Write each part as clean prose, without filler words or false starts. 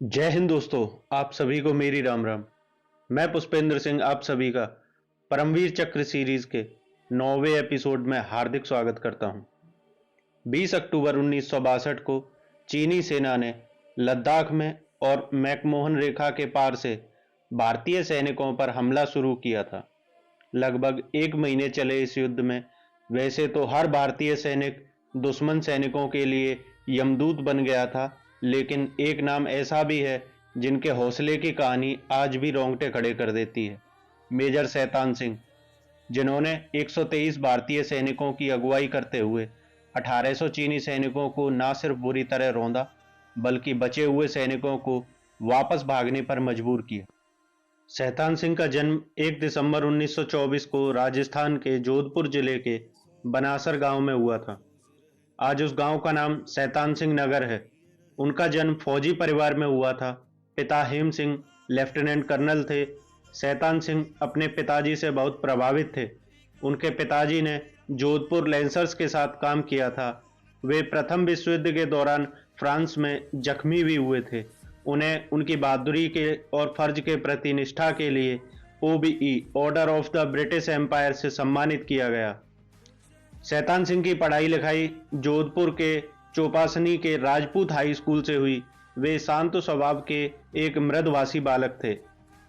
जय हिंद दोस्तों। आप सभी को मेरी राम राम। मैं पुष्पेंद्र सिंह आप सभी का परमवीर चक्र सीरीज के 9वें एपिसोड में हार्दिक स्वागत करता हूं। 20 अक्टूबर 1962 को चीनी सेना ने लद्दाख में और मैकमोहन रेखा के पार से भारतीय सैनिकों पर हमला शुरू किया था। लगभग एक महीने चले इस युद्ध में वैसे तो हर भारतीय सैनिक दुश्मन सैनिकों के लिए यमदूत बन गया था, लेकिन एक नाम ऐसा भी है जिनके हौसले की कहानी आज भी रोंगटे खड़े कर देती है। मेजर शैतान सिंह, जिन्होंने 123 भारतीय सैनिकों की अगुवाई करते हुए 1800 चीनी सैनिकों को न सिर्फ बुरी तरह रौंदा बल्कि बचे हुए सैनिकों को वापस भागने पर मजबूर किया। शैतान सिंह का जन्म 1 दिसंबर 1924 को राजस्थान के जोधपुर जिले के बनासर गांव में हुआ था। आज उस गांव का नाम शैतान सिंह नगर है। उनका जन्म फौजी परिवार में हुआ था। पिता हेम सिंह लेफ्टिनेंट कर्नल थे। शैतान सिंह अपने पिताजी से बहुत प्रभावित थे। उनके पिताजी ने जोधपुर लैंसर्स के साथ काम किया था। वे प्रथम विश्व युद्ध के दौरान फ्रांस में जख्मी भी हुए थे। उन्हें उनकी बहादुरी के और फर्ज के प्रति निष्ठा के लिए OBE order of the British Empire से सम्मानित किया गया। शैतान सिंह की पढ़ाई लिखाई जोधपुर के चौपासनी के राजपूत हाई स्कूल से हुई। वे शांत स्वभाव के एक मृदभाषी बालक थे।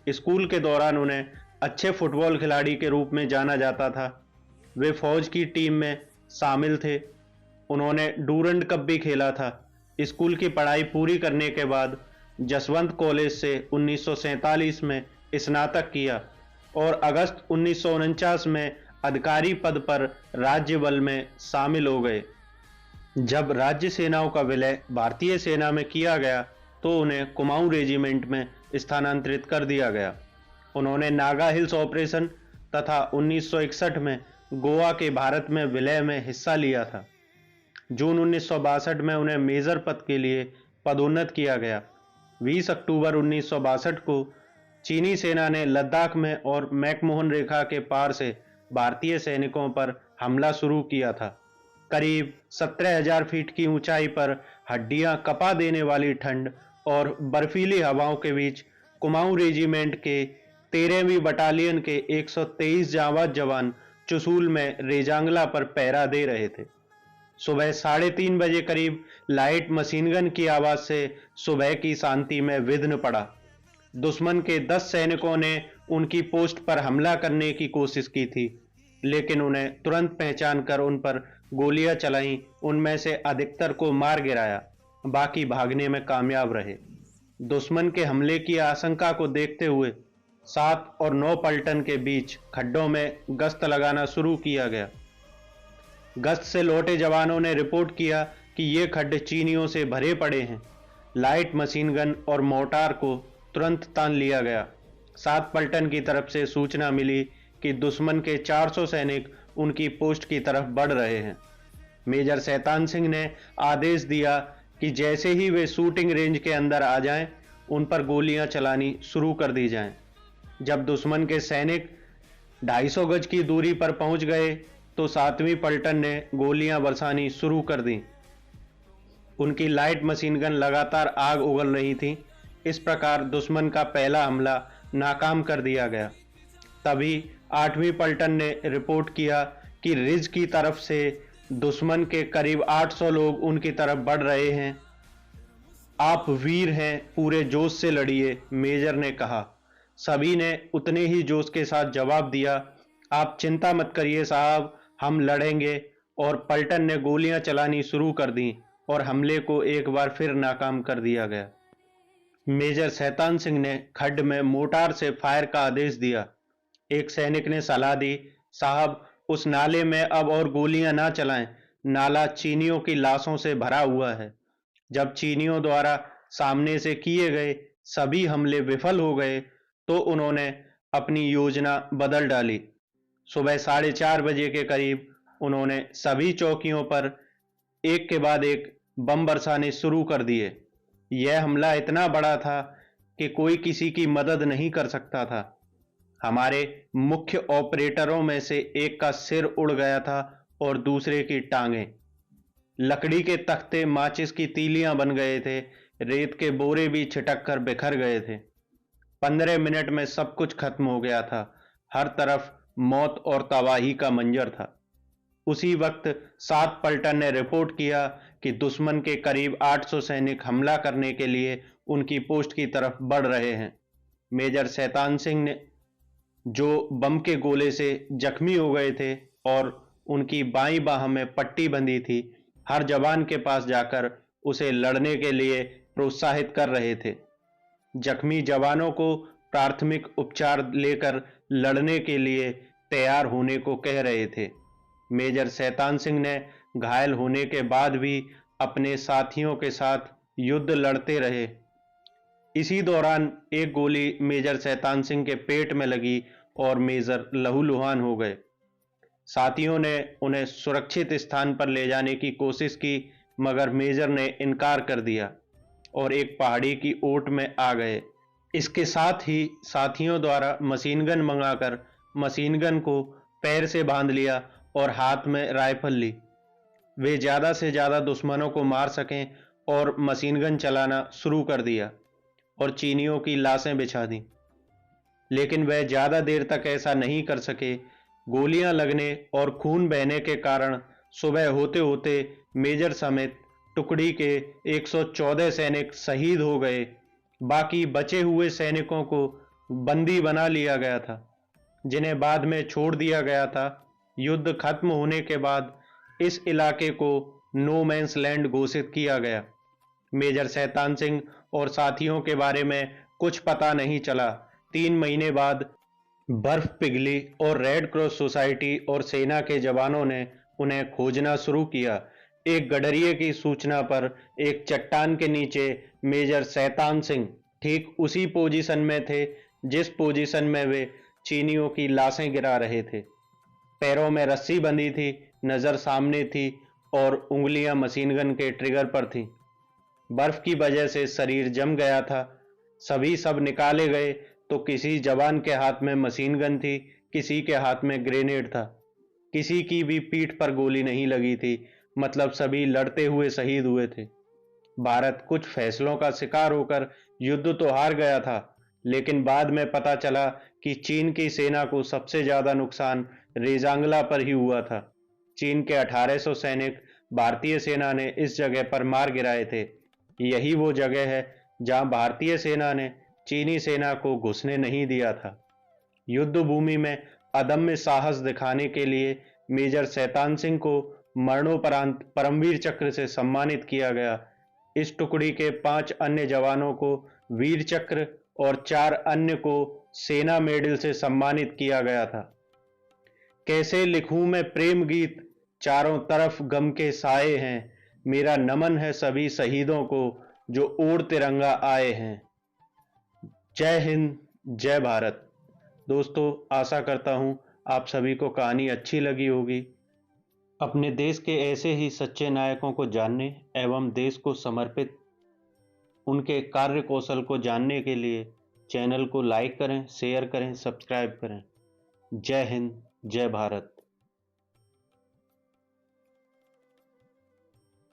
स्कूल के दौरान उन्हें अच्छे फुटबॉल खिलाड़ी के रूप में जाना जाता था। वे फौज की टीम में शामिल थे। उन्होंने डूरंड कप भी खेला था। स्कूल की पढ़ाई पूरी करने के बाद जसवंत कॉलेज से 1947 में स्नातक किया और अगस्त 1949 में अधिकारी पद पर राज्य बल में शामिल हो गए। जब राज्य सेनाओं का विलय भारतीय सेना में किया गया तो उन्हें कुमाऊं रेजिमेंट में स्थानांतरित कर दिया गया। उन्होंने नागा हिल्स ऑपरेशन तथा 1961 में गोवा के भारत में विलय में हिस्सा लिया था। जून 1962 में उन्हें मेजर पद के लिए पदोन्नत किया गया। 20 अक्टूबर 1962 को चीनी सेना ने लद्दाख में और मैकमोहन रेखा के पार से भारतीय सैनिकों पर हमला शुरू किया था। करीब 17,000 फीट की ऊंचाई पर हड्डियां कपा देने वाली ठंड और बर्फीली हवाओं के बीच कुमाऊं रेजिमेंट के 13वीं बटालियन के 123 जांबाज जवान चुसूल में रेजांगला पर पहरा दे रहे थे। सुबह 3:30 बजे करीब लाइट मशीनगन की आवाज से सुबह की शांति में विघ्न पड़ा। दुश्मन के 10 सैनिकों ने उनकी पोस्ट पर हमला करने की कोशिश की थी, लेकिन उन्हें तुरंत पहचान कर उन पर गोलियां चलाईं। उनमें से अधिकतर को मार गिराया, बाकी भागने में कामयाब रहे। दुश्मन के हमले की आशंका को देखते हुए 7 और 9 पलटन के बीच खड्डों में गश्त लगाना शुरू किया गया। गश्त से लौटे जवानों ने रिपोर्ट किया कि ये खड्डे चीनियों से भरे पड़े हैं। लाइट मशीन गन और मोर्टार को तुरंत तान लिया गया। 7 पलटन की तरफ से सूचना मिली कि दुश्मन के 400 सैनिक उनकी पोस्ट की तरफ बढ़ रहे हैं। मेजर शैतान सिंह ने आदेश दिया कि जैसे ही वे शूटिंग रेंज के अंदर आ जाएं, उन पर गोलियां चलानी शुरू कर दी जाएं। जब दुश्मन के सैनिक 250 गज की दूरी पर पहुंच गए तो 7वीं पलटन ने गोलियां बरसानी शुरू कर दी। उनकी लाइट मशीन गन लगातार आग उगल रही थी। इस प्रकार दुश्मन का पहला हमला नाकाम कर दिया गया। तभी 8वीं पलटन ने रिपोर्ट किया कि रिज की तरफ से दुश्मन के करीब 800 लोग उनकी तरफ बढ़ रहे हैं। आप वीर हैं, पूरे जोश से लड़िए, मेजर ने कहा। सभी ने उतने ही जोश के साथ जवाब दिया, आप चिंता मत करिए साहब, हम लड़ेंगे। और पलटन ने गोलियां चलानी शुरू कर दी और हमले को एक बार फिर नाकाम कर दिया गया। मेजर शैतान सिंह ने खड्ड में मोर्टार से फायर का आदेश दिया। एक सैनिक ने सलाह दी, साहब उस नाले में अब और गोलियां ना चलाएं, नाला चीनियों की लाशों से भरा हुआ है। जब चीनियों द्वारा सामने से किए गए सभी हमले विफल हो गए तो उन्होंने अपनी योजना बदल डाली। सुबह 4:30 बजे के करीब उन्होंने सभी चौकियों पर एक के बाद एक बम बरसाने शुरू कर दिए। यह हमला इतना बड़ा था कि कोई किसी की मदद नहीं कर सकता था। हमारे मुख्य ऑपरेटरों में से एक का सिर उड़ गया था और दूसरे की टांगें। लकड़ी के तख्ते माचिस की तीलियां बन गए थे। रेत के बोरे भी छिटक कर बिखर गए थे। 15 मिनट में सब कुछ खत्म हो गया था। हर तरफ मौत और तबाही का मंजर था। उसी वक्त 7 पलटन ने रिपोर्ट किया कि दुश्मन के करीब 800 सैनिक हमला करने के लिए उनकी पोस्ट की तरफ बढ़ रहे हैं। मेजर शैतान सिंह ने, जो बम के गोले से जख्मी हो गए थे और उनकी बाईं बाह में पट्टी बंधी थी, हर जवान के पास जाकर उसे लड़ने के लिए प्रोत्साहित कर रहे थे। जख्मी जवानों को प्राथमिक उपचार लेकर लड़ने के लिए तैयार होने को कह रहे थे। मेजर शैतान सिंह ने घायल होने के बाद भी अपने साथियों के साथ युद्ध लड़ते रहे। इसी दौरान एक गोली मेजर शैतान सिंह के पेट में लगी और मेजर लहूलुहान हो गए। साथियों ने उन्हें सुरक्षित स्थान पर ले जाने की कोशिश की, मगर मेजर ने इनकार कर दिया और एक पहाड़ी की ओट में आ गए। इसके साथ ही साथियों द्वारा मशीन गन मंगाकर मशीन गन को पैर से बांध लिया और हाथ में राइफल ली। वे ज्यादा से ज्यादा दुश्मनों को मार सकें और मशीन गन चलाना शुरू कर दिया और चीनियों की लाशें बिछा दी। लेकिन वह ज्यादा देर तक ऐसा नहीं कर सके। गोलियां लगने और खून बहने के कारण सुबह होते होते मेजर समेत टुकड़ी के 114 सैनिक शहीद हो गए। बाकी बचे हुए सैनिकों को बंदी बना लिया गया था, जिन्हें बाद में छोड़ दिया गया था। युद्ध खत्म होने के बाद इस इलाके को नो मैंस लैंड घोषित किया गया। मेजर शैतान सिंह और साथियों के बारे में कुछ पता नहीं चला। 3 महीने बाद बर्फ पिघली और रेड क्रॉस सोसाइटी और सेना के जवानों ने उन्हें खोजना शुरू किया। एक गडरिये की सूचना पर एक चट्टान के नीचे मेजर शैतान सिंह ठीक उसी पोजीशन में थे जिस पोजीशन में वे चीनियों की लाशें गिरा रहे थे। पैरों में रस्सी बंधी थी, नजर सामने थी और उंगलियां मशीन गन के ट्रिगर पर थीं। बर्फ की वजह से शरीर जम गया था। सभी सब निकाले गए तो किसी जवान के हाथ में मशीन गन थी, किसी के हाथ में ग्रेनेड था। किसी की भी पीठ पर गोली नहीं लगी थी, मतलब सभी लड़ते हुए शहीद हुए थे। भारत कुछ फैसलों का शिकार होकर युद्ध तो हार गया था, लेकिन बाद में पता चला कि चीन की सेना को सबसे ज्यादा नुकसान रेजांगला पर ही हुआ था। चीन के 1800 सैनिक भारतीय सेना ने इस जगह पर मार गिराए थे। यही वो जगह है जहां भारतीय सेना ने चीनी सेना को घुसने नहीं दिया था। युद्ध भूमि में अदम्य साहस दिखाने के लिए मेजर शैतान सिंह को मरणोपरांत परमवीर चक्र से सम्मानित किया गया। इस टुकड़ी के 5 अन्य जवानों को वीर चक्र और 4 अन्य को सेना मेडल से सम्मानित किया गया था। कैसे लिखूं मैं प्रेम गीत, चारों तरफ गम के साए हैं। मेरा नमन है सभी शहीदों को जो ओढ़ तिरंगा आए हैं। जय हिंद, जय भारत। दोस्तों, आशा करता हूं आप सभी को कहानी अच्छी लगी होगी। अपने देश के ऐसे ही सच्चे नायकों को जानने एवं देश को समर्पित उनके कार्य कौशल को जानने के लिए चैनल को लाइक करें, शेयर करें, सब्सक्राइब करें। जय हिंद, जय भारत।